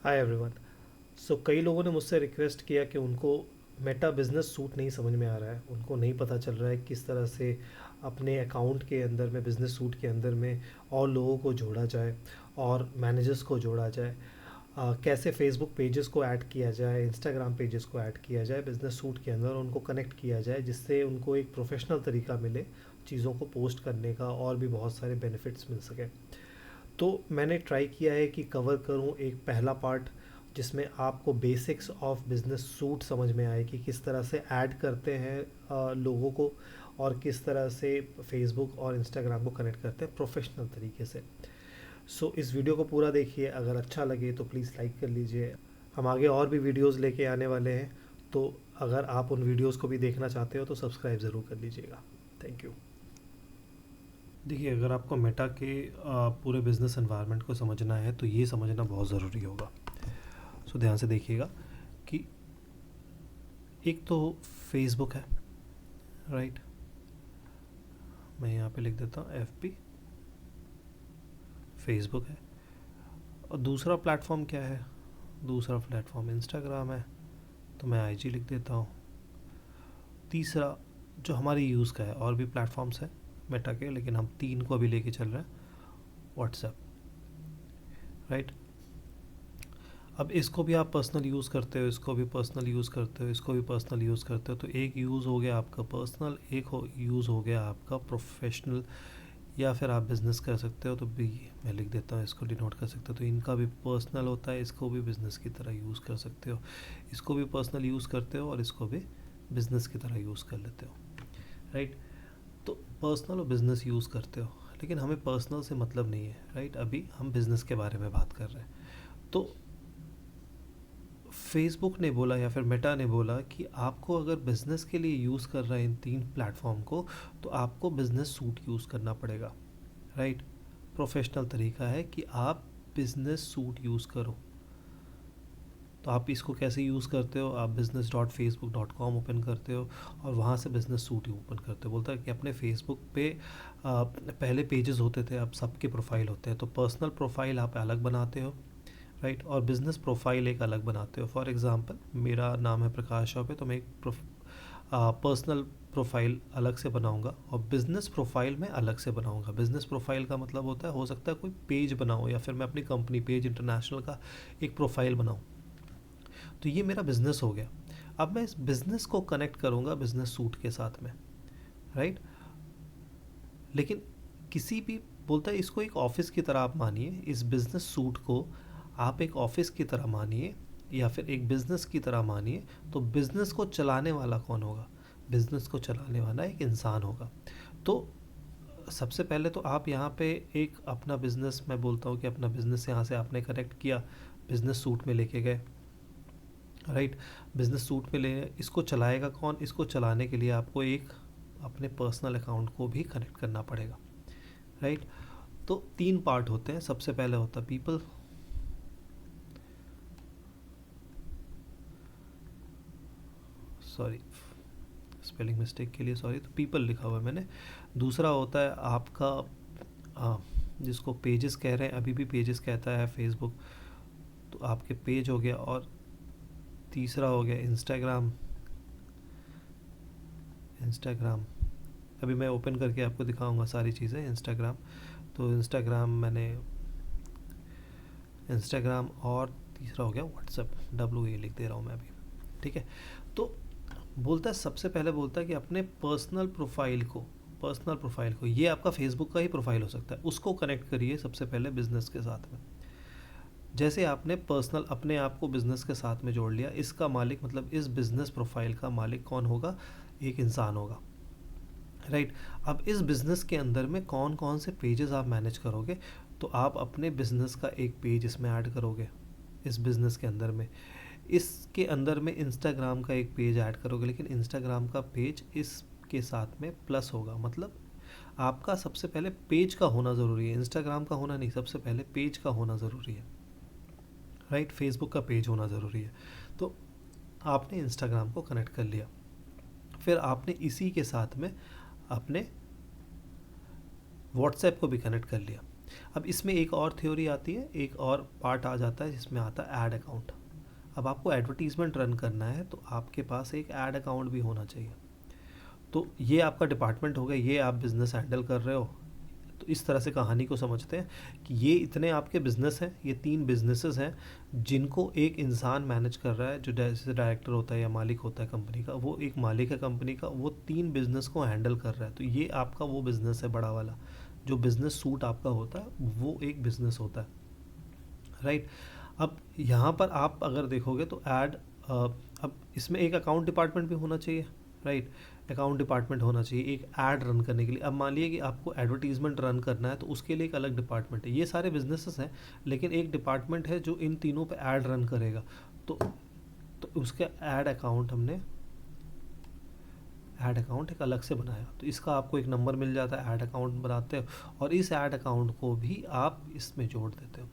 Hi everyone. सो कई लोगों ने मुझसे रिक्वेस्ट किया कि उनको मेटा बिजनेस सूट नहीं समझ में आ रहा है, उनको नहीं पता चल रहा है किस तरह से अपने अकाउंट के अंदर में बिजनेस सूट के अंदर में और लोगों को जोड़ा जाए और मैनेजर्स को जोड़ा जाए। कैसे फेसबुक पेजेस को ऐड किया जाए, इंस्टाग्राम पेजेस को ऐड किया जाए बिजनेस सूट के अंदर, उनको कनेक्ट किया जाए जिससे उनको एक प्रोफेशनल तरीका मिले चीज़ों को पोस्ट करने का और भी बहुत सारे बेनिफिट्स मिल सके। तो मैंने ट्राई किया है कि कवर करूं एक पहला पार्ट जिसमें आपको बेसिक्स ऑफ बिजनेस सूट समझ में आए कि किस तरह से ऐड करते हैं लोगों को और किस तरह से फेसबुक और इंस्टाग्राम को कनेक्ट करते हैं प्रोफेशनल तरीके से। सो इस वीडियो को पूरा देखिए, अगर अच्छा लगे तो प्लीज़ लाइक कर लीजिए। हम आगे और भी वीडियोस लेके आने वाले हैं, तो अगर आप उन वीडियोस को भी देखना चाहते हो तो सब्सक्राइब ज़रूर कर लीजिएगा। Thank you. देखिए, अगर आपको मेटा के पूरे बिजनेस एनवायरनमेंट को समझना है तो ये समझना बहुत ज़रूरी होगा। सो ध्यान से देखिएगा कि एक तो फेसबुक है, राइट। मैं यहाँ पे लिख देता हूँ FB, फेसबुक है। और दूसरा प्लेटफॉर्म क्या है? दूसरा प्लेटफॉर्म इंस्टाग्राम है, तो मैं IG लिख देता हूँ। तीसरा जो हमारी यूज़ का है, और भी प्लेटफॉर्म्स हैं मेटा के, लेकिन हम 3 को अभी लेके चल रहे हैं, व्हाट्सएप, राइट। अब इसको भी आप पर्सनल यूज़ करते हो, इसको भी पर्सनल यूज़ करते हो, इसको भी पर्सनल यूज़ करते हो, तो एक यूज़ हो गया आपका पर्सनल, एक यूज़ हो गया आपका प्रोफेशनल, या फिर आप बिज़नेस कर सकते हो तो भी मैं लिख देता हूँ, इसको डिनोट कर सकते हो। तो इनका भी पर्सनल होता है, इसको भी बिज़नेस की तरह यूज़ कर सकते हो, इसको भी पर्सनल यूज़ करते हो और इसको भी बिज़नेस की तरह यूज़ कर लेते हो, राइट। तो पर्सनल और बिज़नेस यूज़ करते हो, लेकिन हमें पर्सनल से मतलब नहीं है, राइट। अभी हम बिज़नेस के बारे में बात कर रहे हैं। तो फेसबुक ने बोला या फिर मेटा ने बोला कि आपको अगर बिज़नेस के लिए यूज़ कर रहे हैं इन 3 प्लेटफॉर्म को, तो आपको बिज़नेस सूट यूज़ करना पड़ेगा, राइट। प्रोफेशनल तरीका है कि आप बिज़नेस सूट यूज़ करो। तो आप इसको कैसे यूज़ करते हो? आप business.facebook.com ओपन करते हो और वहाँ से बिज़नेस सूट ही ओपन करते हो। बोलता है कि अपने फेसबुक पे पहले पेजेस होते थे, अब सबके प्रोफाइल होते हैं। तो पर्सनल प्रोफाइल आप अलग बनाते हो, राइट, और बिज़नेस प्रोफाइल एक अलग बनाते हो। फॉर एग्ज़ाम्पल, मेरा नाम है प्रकाश चौबे, तो मैं एक पर्सनल प्रोफाइल अलग से बनाऊंगा और बिज़नेस प्रोफाइल में अलग से बनाऊंगा। बिज़नेस प्रोफाइल का मतलब होता है, हो सकता है कोई पेज बनाऊं या फिर मैं अपनी कंपनी पेज इंटरनेशनल का एक प्रोफाइल बनाऊं। तो ये मेरा बिज़नेस हो गया। अब मैं इस बिज़नेस को कनेक्ट करूंगा बिज़नेस सूट के साथ में, राइट। लेकिन किसी भी बोलता है इसको एक ऑफिस की तरह आप मानिए, इस बिज़नेस सूट को आप एक ऑफिस की तरह मानिए या फिर एक बिज़नेस की तरह मानिए। तो बिज़नेस को चलाने वाला कौन होगा? बिज़नेस को चलाने वाला एक इंसान होगा। तो सबसे पहले तो आप यहाँ पे एक अपना बिज़नेस, मैं बोलता हूँ कि अपना बिज़नेस यहाँ से आपने कनेक्ट किया, बिज़नेस सूट में लेके गए, राइट। बिज़नेस सूट में ले, इसको चलाएगा कौन? इसको चलाने के लिए आपको एक अपने पर्सनल अकाउंट को भी कनेक्ट करना पड़ेगा, राइट। तो 3 पार्ट होते हैं। सबसे पहले होता है पीपल, सॉरी स्पेलिंग मिस्टेक के लिए सॉरी, तो पीपल लिखा हुआ है मैंने। दूसरा होता है आपका जिसको पेजेस कह रहे हैं, अभी भी पेजेस कहता है फेसबुक, तो आपके पेज हो गया। और तीसरा हो गया इंस्टाग्राम। इंस्टाग्राम अभी मैं ओपन करके आपको दिखाऊंगा सारी चीज़ें। इंस्टाग्राम, तो इंस्टाग्राम मैंने इंस्टाग्राम, और तीसरा हो गया व्हाट्सएप, WA लिख दे रहा हूँ मैं अभी, ठीक है। तो बोलता है, सबसे पहले बोलता है कि अपने पर्सनल प्रोफाइल को, ये आपका फेसबुक का ही प्रोफाइल हो सकता है, उसको कनेक्ट करिए सबसे पहले बिजनेस के साथ में। जैसे आपने पर्सनल अपने आप को बिजनेस के साथ में जोड़ लिया, इसका मालिक मतलब इस बिजनेस प्रोफाइल का मालिक कौन होगा? एक इंसान होगा, राइट। अब इस बिज़नेस के अंदर में कौन कौन से पेजेस आप मैनेज करोगे? तो आप अपने बिज़नेस का एक पेज इसमें ऐड करोगे, इस बिज़नेस के अंदर में। इसके अंदर में इंस्टाग्राम का एक पेज ऐड करोगे, लेकिन इंस्टाग्राम का पेज इसके साथ में प्लस होगा। मतलब आपका सबसे पहले पेज का होना ज़रूरी है, इंस्टाग्राम का होना नहीं, सबसे पहले पेज का होना ज़रूरी है, राइट। फेसबुक का पेज होना ज़रूरी है। तो आपने इंस्टाग्राम को कनेक्ट कर लिया, फिर आपने इसी के साथ में अपने व्हाट्सएप को भी कनेक्ट कर लिया। अब इसमें एक और थ्योरी आती है, एक और पार्ट आ जाता है जिसमें आता है ऐड अकाउंट। अब आपको एडवर्टीजमेंट रन करना है तो आपके पास एक ऐड अकाउंट भी होना चाहिए। तो ये आपका डिपार्टमेंट हो गया, ये आप बिज़नेस हैंडल कर रहे हो। तो इस तरह से कहानी को समझते हैं कि ये इतने आपके बिजनेस हैं, ये 3 बिजनेसेस हैं जिनको एक इंसान मैनेज कर रहा है, जो जैसे डायरेक्टर होता है या मालिक होता है कंपनी का, वो एक मालिक है कंपनी का, वो 3 बिजनेस को हैंडल कर रहा है। तो ये आपका वो बिजनेस है बड़ा वाला, जो बिजनेस सूट आपका होता है वो एक बिजनेस होता है, राइट। अब यहाँ पर आप अगर देखोगे तो अब इसमें एक अकाउंट डिपार्टमेंट भी होना चाहिए, राइट। अकाउंट डिपार्टमेंट होना चाहिए एक ऐड रन करने के लिए। अब मान लीजिए कि आपको एडवर्टीजमेंट रन करना है तो उसके लिए एक अलग डिपार्टमेंट है। ये सारे बिजनेसेस हैं लेकिन एक डिपार्टमेंट है जो इन तीनों पे ऐड रन करेगा। तो उसका ऐड अकाउंट हमने ऐड अकाउंट एक अलग से बनाया, तो इसका आपको एक नंबर मिल जाता है, ऐड अकाउंट बनाते हो और इस ऐड अकाउंट को भी आप इसमें जोड़ देते हो,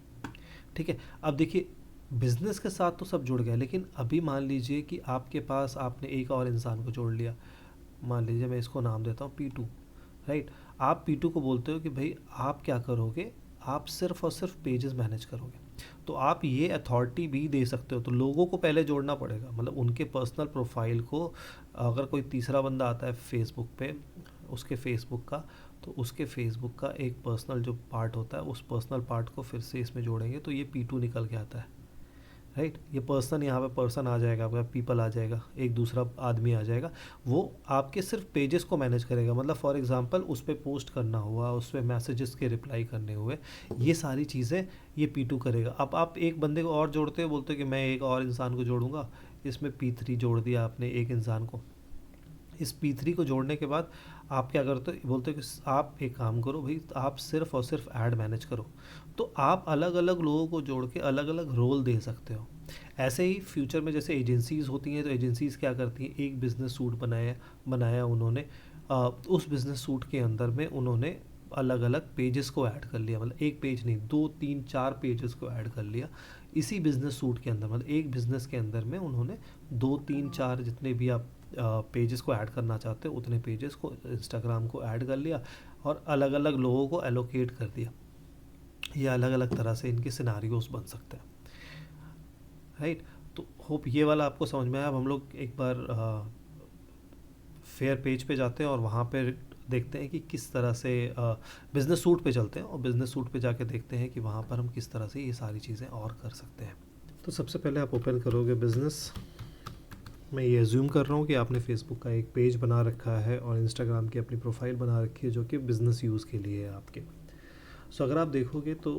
ठीक है। अब देखिए बिजनेस के साथ तो सब जुड़ गया, लेकिन अभी मान लीजिए कि आपके पास आपने एक और इंसान को जोड़ लिया। मान लीजिए मैं इसको नाम देता हूँ P2, राइट। आप P2 को बोलते हो कि भाई आप क्या करोगे, आप सिर्फ और सिर्फ पेजेस मैनेज करोगे। तो आप ये अथॉरिटी भी दे सकते हो। तो लोगों को पहले जोड़ना पड़ेगा, मतलब उनके पर्सनल प्रोफाइल को। अगर कोई तीसरा बंदा आता है फेसबुक पे, उसके फेसबुक का, तो उसके फेसबुक का एक पर्सनल जो पार्ट होता है, उस पर्सनल पार्ट को फिर से इसमें जोड़ेंगे तो ये P2 निकल के आता है, राइट। ये पर्सन, यहाँ पे पर्सन आ जाएगा आपका, पीपल आ जाएगा, एक दूसरा आदमी आ जाएगा। वो आपके सिर्फ पेजेस को मैनेज करेगा। मतलब फॉर एग्जांपल उस पर पोस्ट करना हुआ, उस पर मैसेजेस के रिप्लाई करने हुए, ये सारी चीज़ें ये P2 करेगा। अब आप एक बंदे को और जोड़ते हो, बोलते हो कि मैं एक और इंसान को जोड़ूंगा, इसमें P3 जोड़ दिया आपने एक इंसान को। इस P3 को जोड़ने के बाद आप क्या करते हो, बोलते हो कि आप एक काम करो भाई, आप सिर्फ और सिर्फ ऐड मैनेज करो। तो आप अलग अलग लोगों को जोड़ के अलग अलग रोल दे सकते हो। ऐसे ही फ्यूचर में जैसे एजेंसीज़ होती हैं, तो एजेंसीज़ क्या करती हैं, एक बिज़नेस सूट बनाया उन्होंने। उस बिज़नेस सूट के अंदर में उन्होंने अलग अलग पेजेस को ऐड कर लिया, मतलब एक पेज नहीं, 2 3 4 पेजेस को ऐड कर लिया इसी बिज़नेस सूट के अंदर। मतलब एक बिज़नेस के अंदर में उन्होंने 2 3 4 जितने भी आप पेजेस को ऐड करना चाहते हो उतने पेजेस को इंस्टाग्राम को ऐड कर लिया और अलग अलग लोगों को एलोकेट कर दिया। ये अलग अलग तरह से इनके सिनारियोस बन सकते हैं, राइट। तो होप ये वाला आपको समझ में आया। अब हम लोग एक बार फेयर पेज पे जाते हैं और वहाँ पे देखते हैं कि किस तरह से बिज़नेस सूट पे चलते हैं और बिज़नेस सूट पे जाके देखते हैं कि वहाँ पर हम किस तरह से ये सारी चीज़ें और कर सकते हैं। तो सबसे पहले आप ओपन करोगे बिज़नेस। मैं ये एज्यूम कर रहा हूँ कि आपने फेसबुक का एक पेज बना रखा है और इंस्टाग्राम की अपनी प्रोफाइल बना रखी है जो कि बिज़नेस यूज़ के लिए है आपके। सो अगर आप देखोगे तो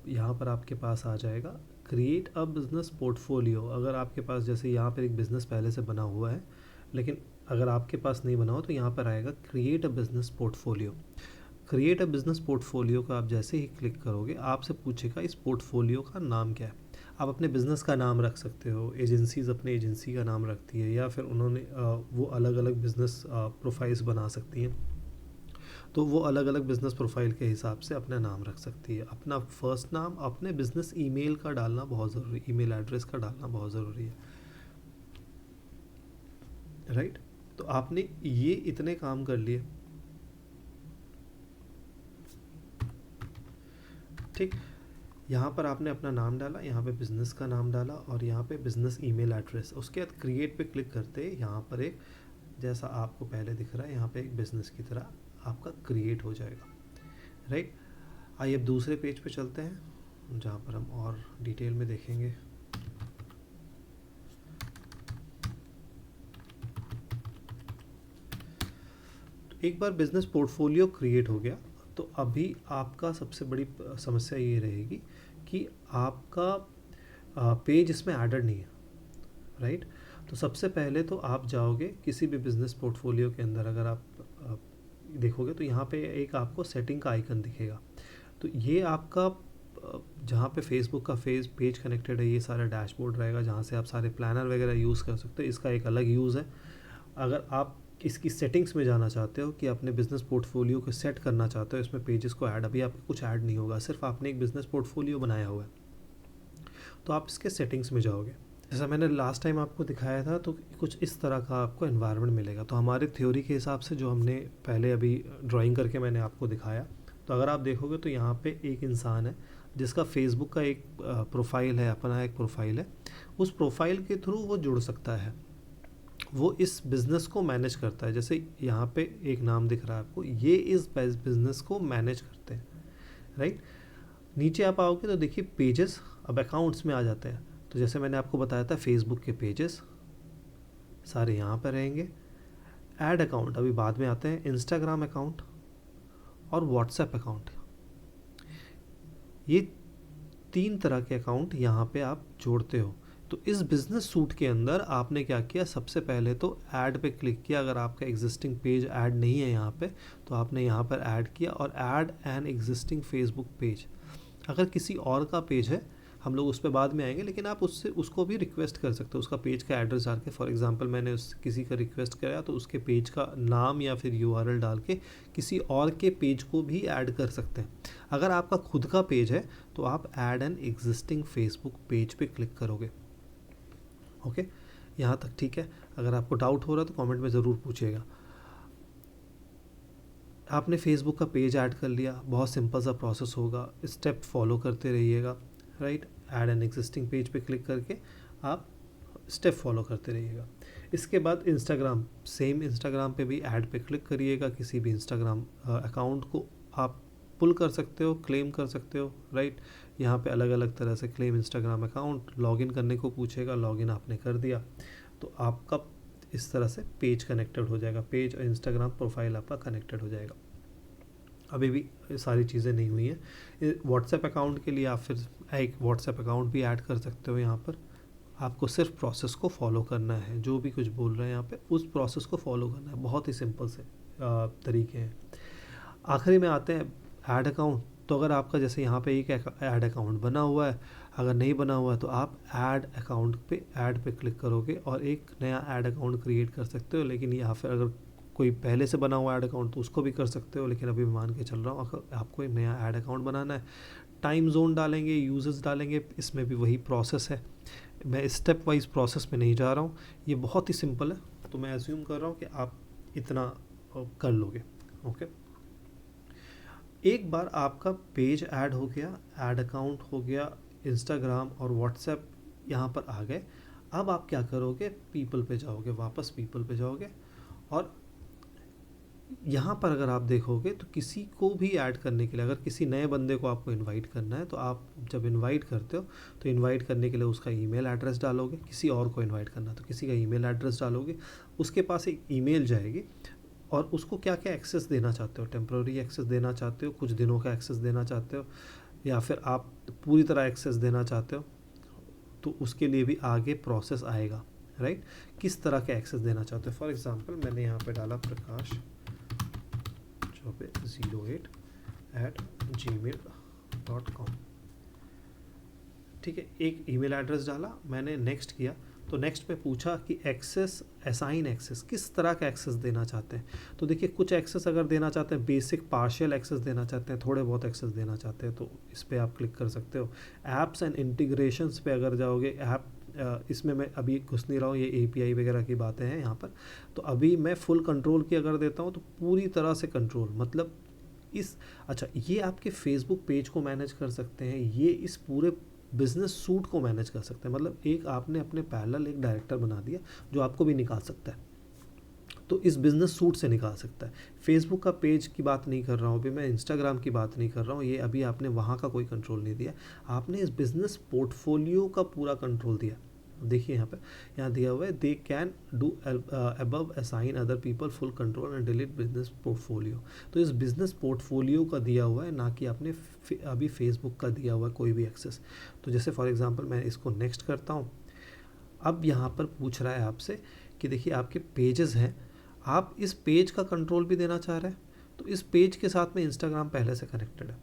यहाँ पर आपके पास आ जाएगा क्रिएट अ बिज़नेस पोर्टफोलियो। अगर आपके पास जैसे यहाँ पर एक बिज़नेस पहले से बना हुआ है, लेकिन अगर आपके पास नहीं बना हो तो यहाँ पर आएगा create a business portfolio. Create a business portfolio का आप जैसे ही क्लिक करोगे आपसे पूछेगा इस पोर्टफोलियो का नाम क्या है। आप अपने बिज़नेस का नाम रख सकते हो, एजेंसीज़ अपने एजेंसी का नाम रखती है, या फिर उन्होंने वो अलग अलग बिज़नेस प्रोफाइल्स बना सकती हैं, तो वो अलग अलग बिज़नेस प्रोफाइल के हिसाब से अपना नाम रख सकती है। अपना फर्स्ट नाम, अपने बिज़नेस ईमेल का डालना बहुत ज़रूरी, ईमेल एड्रेस का डालना बहुत ज़रूरी है, राइट। तो आपने ये इतने काम कर लिए, ठीक। यहाँ पर आपने अपना नाम डाला, यहाँ पे बिज़नेस का नाम डाला और यहाँ पे बिज़नेस ईमेल एड्रेस। उसके बाद क्रिएट पे क्लिक करते यहाँ पर एक, जैसा आपको पहले दिख रहा है, यहाँ पे एक बिज़नेस की तरह आपका क्रिएट हो जाएगा, राइट। आइए अब दूसरे पेज पे चलते हैं जहाँ पर हम और डिटेल में देखेंगे। एक बार बिज़नेस पोर्टफोलियो क्रिएट हो गया तो अभी आपका सबसे बड़ी समस्या ये रहेगी कि आपका पेज इसमें एडेड नहीं है, राइट। तो सबसे पहले तो आप जाओगे किसी भी बिज़नेस पोर्टफोलियो के अंदर, अगर आप देखोगे तो यहाँ पे एक आपको सेटिंग का आइकन दिखेगा। तो ये आपका जहाँ पे फेसबुक का पेज कनेक्टेड है, ये सारा डैशबोर्ड रहेगा जहाँ से आप सारे प्लानर वगैरह यूज़ कर सकते हो। इसका एक अलग यूज़ है। अगर आप इसकी सेटिंग्स में जाना चाहते हो कि अपने बिज़नेस पोर्टफोलियो को सेट करना चाहते हो, इसमें पेजेस को ऐड, अभी आपको कुछ ऐड नहीं होगा, सिर्फ आपने एक बिज़नेस पोर्टफोलियो बनाया हुआ है, तो आप इसके सेटिंग्स में जाओगे। जैसा मैंने लास्ट टाइम आपको दिखाया था, तो कुछ इस तरह का आपको एनवायरनमेंट मिलेगा। तो हमारे थ्योरी के हिसाब से जो हमने पहले अभी ड्राइंग करके मैंने आपको दिखाया, तो अगर आप देखोगे तो यहाँ पे एक इंसान है जिसका फेसबुक का एक प्रोफाइल है, अपना एक प्रोफाइल है, उस प्रोफाइल के थ्रू वो जुड़ सकता है, वो इस बिज़नेस को मैनेज करता है। जैसे यहाँ पे एक नाम दिख रहा है आपको, ये इस बिज़नेस को मैनेज करते हैं, राइट। नीचे आप आओगे तो देखिए पेजेस, अब अकाउंट्स में आ जाते हैं। तो जैसे मैंने आपको बताया था फेसबुक के पेजेस सारे यहाँ पर रहेंगे। ऐड अकाउंट अभी बाद में आते हैं, इंस्टाग्राम अकाउंट और व्हाट्सएप अकाउंट, ये 3 तरह के अकाउंट यहाँ पे आप जोड़ते हो। तो इस बिजनेस सूट के अंदर आपने क्या किया, सबसे पहले तो ऐड पे क्लिक किया। अगर आपका एग्जिस्टिंग पेज ऐड नहीं है यहाँ पे, तो आपने यहाँ पर ऐड किया और add an existing Facebook page. अगर किसी और का पेज है, हम लोग उस पर बाद में आएंगे, लेकिन आप उसको भी रिक्वेस्ट कर सकते हो, उसका पेज का एड्रेस डाल के। फॉर एग्जांपल मैंने किसी का रिक्वेस्ट कराया तो उसके पेज का नाम या फिर यूआरएल डाल के किसी और के पेज को भी ऐड कर सकते हैं। अगर आपका खुद का पेज है तो आप add an existing Facebook page पे क्लिक करोगे। ओके, यहाँ तक ठीक है। अगर आपको डाउट हो रहा है तो कमेंट में ज़रूर पूछिएगा। आपने फेसबुक का पेज ऐड कर लिया, बहुत सिंपल सा प्रोसेस होगा, स्टेप फॉलो करते रहिएगा, right. Add an existing page पे क्लिक करके आप स्टेप फॉलो करते रहिएगा। इसके बाद इंस्टाग्राम, सेम इंस्टाग्राम पे भी ऐड पे क्लिक करिएगा। किसी भी इंस्टाग्राम अकाउंट को आप पुल कर सकते हो, क्लेम कर सकते हो, राइट। यहाँ पे अलग अलग तरह से क्लेम इंस्टाग्राम अकाउंट, लॉगिन करने को पूछेगा, लॉगिन आपने कर दिया तो आपका इस तरह से पेज कनेक्टेड हो जाएगा, पेज और इंस्टाग्राम प्रोफाइल आपका कनेक्टेड हो जाएगा। अभी भी सारी चीज़ें नहीं हुई हैं। व्हाट्सएप अकाउंट के लिए आप फिर एक व्हाट्सएप अकाउंट भी ऐड कर सकते हो। यहाँ पर आपको सिर्फ प्रोसेस को फॉलो करना है, जो भी कुछ बोल रहे हैं यहाँ पे उस प्रोसेस को फॉलो करना है। बहुत ही सिंपल से तरीके हैं। आखिरी में आते हैं ऐड अकाउंट। तो अगर आपका जैसे यहाँ पे एक ऐड अकाउंट बना हुआ है, अगर नहीं बना हुआ है तो आप ऐड अकाउंट पे ऐड पे क्लिक करोगे और एक नया ऐड अकाउंट क्रिएट कर सकते हो। लेकिन या फिर अगर कोई पहले से बना हुआ ऐड अकाउंट तो उसको भी कर सकते हो, लेकिन अभी मैं मान के चल रहा हूँ अगर आपको एक नया ऐड अकाउंट बनाना है, टाइम जोन डालेंगे, यूजर्स डालेंगे, इसमें भी वही प्रोसेस है। मैं स्टेप वाइज प्रोसेस में नहीं जा रहा हूँ, ये बहुत ही सिंपल है, तो मैं एज्यूम कर रहा हूँ कि आप इतना कर लोगे। ओके, एक बार आपका पेज ऐड हो गया, ऐड अकाउंट हो गया, इंस्टाग्राम और व्हाट्सएप यहाँ पर आ गए। अब आप क्या करोगे, पीपल पे जाओगे, वापस पीपल पे जाओगे और यहाँ पर अगर आप देखोगे तो किसी को भी ऐड करने के लिए, अगर किसी नए बंदे को आपको इनवाइट करना है तो आप जब इनवाइट करते हो तो इनवाइट करने के लिए उसका ईमेल एड्रेस डालोगे। किसी और को इनवाइट करना है तो किसी का ईमेल एड्रेस डालोगे, उसके पास एक ईमेल जाएगी और उसको क्या क्या एक्सेस देना चाहते हो, टेम्प्रेरी एक्सेस देना चाहते हो, कुछ दिनों का एक्सेस देना चाहते हो, या फिर आप पूरी तरह एक्सेस देना चाहते हो, तो उसके लिए भी आगे प्रोसेस आएगा, राइट। किस तरह के एक्सेस देना चाहते हो। फॉर एग्जांपल मैंने यहाँ पे डाला प्रकाश 08@gmail.com, ठीक है, एक ईमेल एड्रेस डाला मैंने, नेक्स्ट किया तो नेक्स्ट पे पूछा कि एक्सेस, असाइन एक्सेस, किस तरह का एक्सेस देना चाहते हैं। तो देखिए कुछ एक्सेस अगर देना चाहते हैं, बेसिक पार्शियल एक्सेस देना चाहते हैं, थोड़े बहुत एक्सेस देना चाहते हैं, तो इस पर आप क्लिक कर सकते हो। ऐप्स एंड इंटीग्रेशंस पे अगर जाओगे, ऐप इसमें मैं अभी घुस नहीं रहा हूँ, ये API वगैरह की बातें हैं यहाँ पर। तो अभी मैं फुल कंट्रोल की अगर देता हूँ तो पूरी तरह से कंट्रोल, मतलब अच्छा, ये आपके फेसबुक पेज को मैनेज कर सकते हैं, ये इस पूरे बिजनेस सूट को मैनेज कर सकते हैं। मतलब एक आपने अपने पैरेलल एक डायरेक्टर बना दिया जो आपको भी निकाल सकता है, तो इस बिज़नेस सूट से निकाल सकता है। फेसबुक का पेज की बात नहीं कर रहा हूँ अभी मैं, इंस्टाग्राम की बात नहीं कर रहा हूँ, ये अभी आपने वहाँ का कोई कंट्रोल नहीं दिया, आपने इस बिज़नेस पोर्टफोलियो का पूरा कंट्रोल दिया। देखिए यहाँ दिया हुआ है, they can do above assign other people full control and delete business portfolio. तो इस बिज़नेस पोर्टफोलियो का दिया हुआ है, ना कि आपने अभी फेसबुक का दिया हुआ है कोई भी एक्सेस। तो जैसे फॉर एग्जांपल मैं इसको नेक्स्ट करता हूँ। अब यहाँ पर पूछ रहा है आपसे कि देखिए आपके पेजेस हैं, आप इस पेज का कंट्रोल भी देना चाह रहे हैं, तो इस पेज के साथ में इंस्टाग्राम पहले से कनेक्टेड है,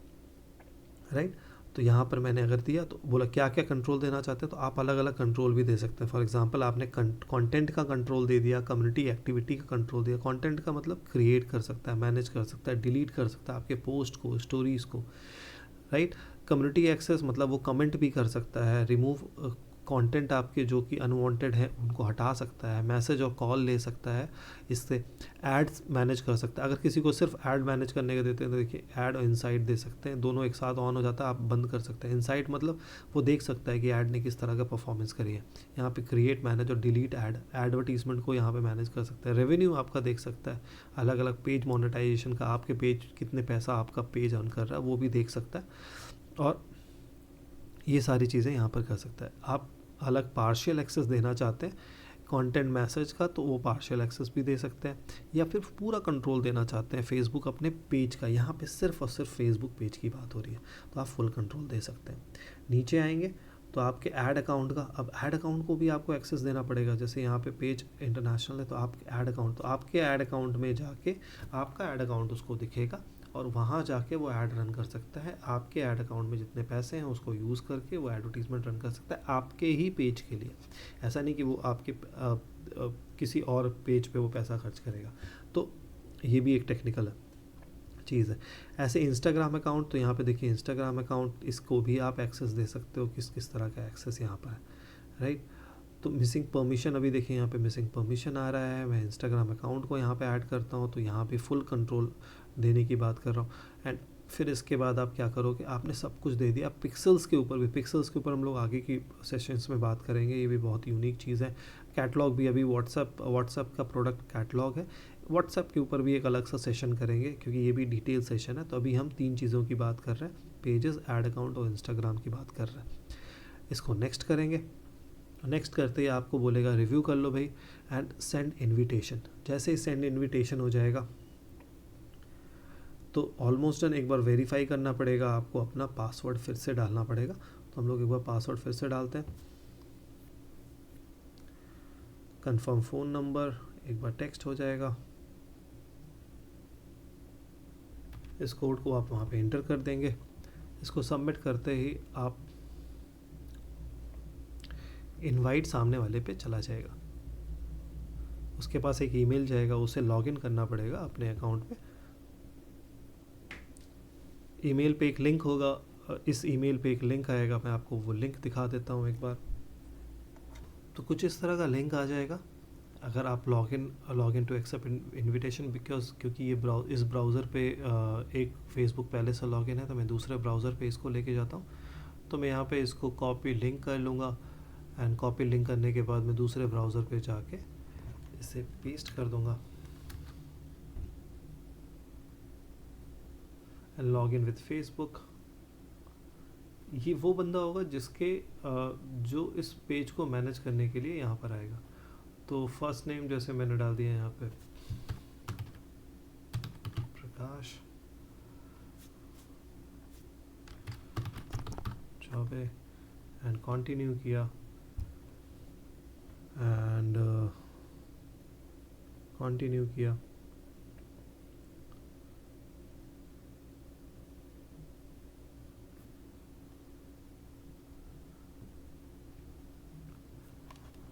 राइट। तो यहाँ पर मैंने अगर दिया तो बोला क्या क्या कंट्रोल देना चाहते हैं, तो आप अलग अलग कंट्रोल भी दे सकते हैं। फॉर एग्जांपल आपने कंटेंट का कंट्रोल दे दिया, कम्युनिटी एक्टिविटी का कंट्रोल दिया। कंटेंट का मतलब क्रिएट कर सकता है, मैनेज कर सकता है, डिलीट कर सकता है आपके पोस्ट को, स्टोरीज़ को, राइट। कम्युनिटी एक्सेस मतलब वो कमेंट भी कर सकता है, रिमूव कंटेंट आपके जो कि अनवांटेड हैं उनको हटा सकता है, मैसेज और कॉल ले सकता है, इससे एड्स मैनेज कर सकता है। अगर किसी को सिर्फ ऐड मैनेज करने का देते हैं तो देखिए ऐड और इनसाइट दे सकते हैं, दोनों एक साथ ऑन हो जाता है, आप बंद कर सकते हैं। इनसाइट मतलब वो देख सकता है कि ऐड ने किस तरह का परफॉर्मेंस करी है। यहाँ पे क्रिएट, मैनेज और डिलीट ऐड, एडवर्टीजमेंट को यहाँ पे मैनेज कर सकता है। रेवेन्यू आपका देख सकता है, अलग अलग पेज मोनेटाइजेशन का, आपके पेज कितने पैसा आपका पेज अर्न कर रहा है वो भी देख सकता है, और ये सारी चीज़ें यहाँ पर कर सकता है। आप अलग पार्शियल एक्सेस देना चाहते हैं कंटेंट मैसेज का तो वो पार्शियल एक्सेस भी दे सकते हैं, या फिर पूरा कंट्रोल देना चाहते हैं फेसबुक अपने पेज का, यहाँ पे सिर्फ और सिर्फ फेसबुक पेज की बात हो रही है तो आप फुल कंट्रोल दे सकते हैं। नीचे आएंगे तो आपके ऐड अकाउंट का, अब ऐड अकाउंट को भी आपको एक्सेस देना पड़ेगा। जैसे यहाँ पे पेज इंटरनेशनल है तो आप ऐड अकाउंट, तो आपके ऐड अकाउंट में जाके आपका ऐड अकाउंट उसको दिखेगा और वहाँ जाके वो ऐड रन कर सकता है। आपके ऐड अकाउंट में जितने पैसे हैं उसको यूज़ करके वो एडवर्टीजमेंट रन कर सकता है आपके ही पेज के लिए। ऐसा नहीं कि वो आपके किसी और पेज पे वो पैसा खर्च करेगा। तो ये भी एक टेक्निकल चीज़ है। ऐसे इंस्टाग्राम अकाउंट, तो यहाँ पे देखिए इंस्टाग्राम अकाउंट, इसको भी आप एक्सेस दे सकते हो, किस किस तरह का एक्सेस यहाँ पर है, राइट। तो मिसिंग परमिशन, अभी देखिए यहाँ पे मिसिंग परमिशन आ रहा है। मैं इंस्टाग्राम अकाउंट को यहाँ पे ऐड करता हूँ तो यहाँ पे फुल कंट्रोल देने की बात कर रहा हूँ। एंड फिर इसके बाद आप क्या करोगे, आपने सब कुछ दे दिया। पिक्सल्स के ऊपर भी, पिक्सल्स के ऊपर हम लोग आगे की सेशंस में बात करेंगे, ये भी बहुत यूनिक चीज़ है। कैटलॉग भी, अभी व्हाट्सएप का प्रोडक्ट कैटलॉग है, व्हाट्सएप के ऊपर भी एक अलग सा सेशन करेंगे क्योंकि ये भी डिटेल सेशन है। तो अभी हम 3 चीज़ों की बात कर रहे हैं, पेजेस, ऐड अकाउंट और इंस्टाग्राम की बात कर रहे हैं। इसको नेक्स्ट करेंगे। नेक्स्ट करते ही आपको बोलेगा रिव्यू कर लो भाई एंड सेंड इनविटेशन। जैसे ही सेंड इनविटेशन हो जाएगा तो ऑलमोस्ट डन। एक बार वेरीफाई करना पड़ेगा आपको, अपना पासवर्ड फिर से डालना पड़ेगा। तो हम लोग एक बार पासवर्ड फिर से डालते हैं। कंफर्म फ़ोन नंबर एक बार टेक्स्ट हो जाएगा, इस कोड को आप वहाँ पे एंटर कर देंगे। इसको सबमिट करते ही आप इनवाइट सामने वाले पे चला जाएगा, उसके पास एक ईमेल जाएगा, उसे लॉगिन करना पड़ेगा अपने अकाउंट में। ईमेल पे एक लिंक होगा, इस ईमेल पे एक लिंक आएगा, मैं आपको वो लिंक दिखा देता हूँ एक बार। तो कुछ इस तरह का लिंक आ जाएगा। अगर आप लॉगिन टू एक्सेप्ट इनविटेशन, क्योंकि ये इस ब्राउज़र पे एक फेसबुक पहले से लॉगिन है तो मैं दूसरे ब्राउज़र पे इसको लेके जाता हूँ। तो मैं यहाँ पे इसको कॉपी लिंक कर लूँगा एंड कॉपी लिंक करने के बाद मैं दूसरे ब्राउज़र पे जाके इसे पेस्ट कर दूँगा and log in with Facebook. ये वो बंदा होगा जिसके जो इस पेज को मैनेज करने के लिए यहाँ पर आएगा। तो फर्स्ट नेम जैसे मैंने डाल दिया यहाँ पे प्रकाश चौबे एंड कंटिन्यू किया एंड कंटिन्यू किया।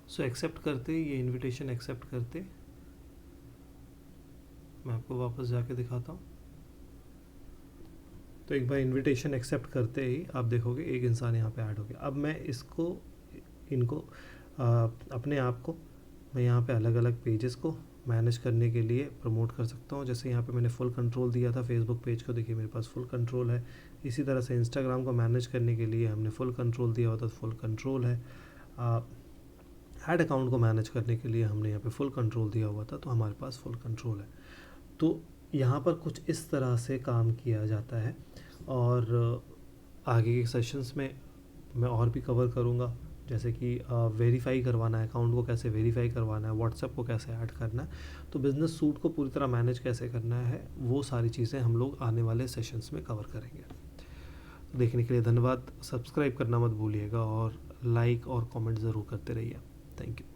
सो एक्सेप्ट करते, ये इनविटेशन एक्सेप्ट करते, मैं आपको वापस जाके दिखाता हूँ। तो एक बार इनविटेशन एक्सेप्ट करते ही आप देखोगे एक इंसान यहाँ पे ऐड हो गया। अब मैं इनको अपने आप को मैं यहाँ पे अलग अलग पेजेस को मैनेज करने के लिए प्रमोट कर सकता हूँ। जैसे यहाँ पे मैंने फुल कंट्रोल दिया था फेसबुक पेज को, देखिए मेरे पास फुल कंट्रोल है। इसी तरह से इंस्टाग्राम को मैनेज करने के लिए हमने फुल कंट्रोल दिया हुआ था, फुल कंट्रोल है। ऐड अकाउंट को मैनेज करने के लिए हमने यहाँ पे फुल कंट्रोल दिया हुआ था, तो हमारे पास फुल कंट्रोल है। तो यहाँ पर कुछ इस तरह से काम किया जाता है और आगे के सेशंस में मैं और भी कवर करूँगा, जैसे कि वेरीफाई करवाना है अकाउंट को, कैसे वेरीफाई करवाना है, व्हाट्सएप को कैसे ऐड करना है, तो बिज़नेस सूट को पूरी तरह मैनेज कैसे करना है, वो सारी चीज़ें हम लोग आने वाले सेशंस में कवर करेंगे। तो देखने के लिए धन्यवाद। सब्सक्राइब करना मत भूलिएगा और लाइक और कमेंट ज़रूर करते रहिए। Thank you.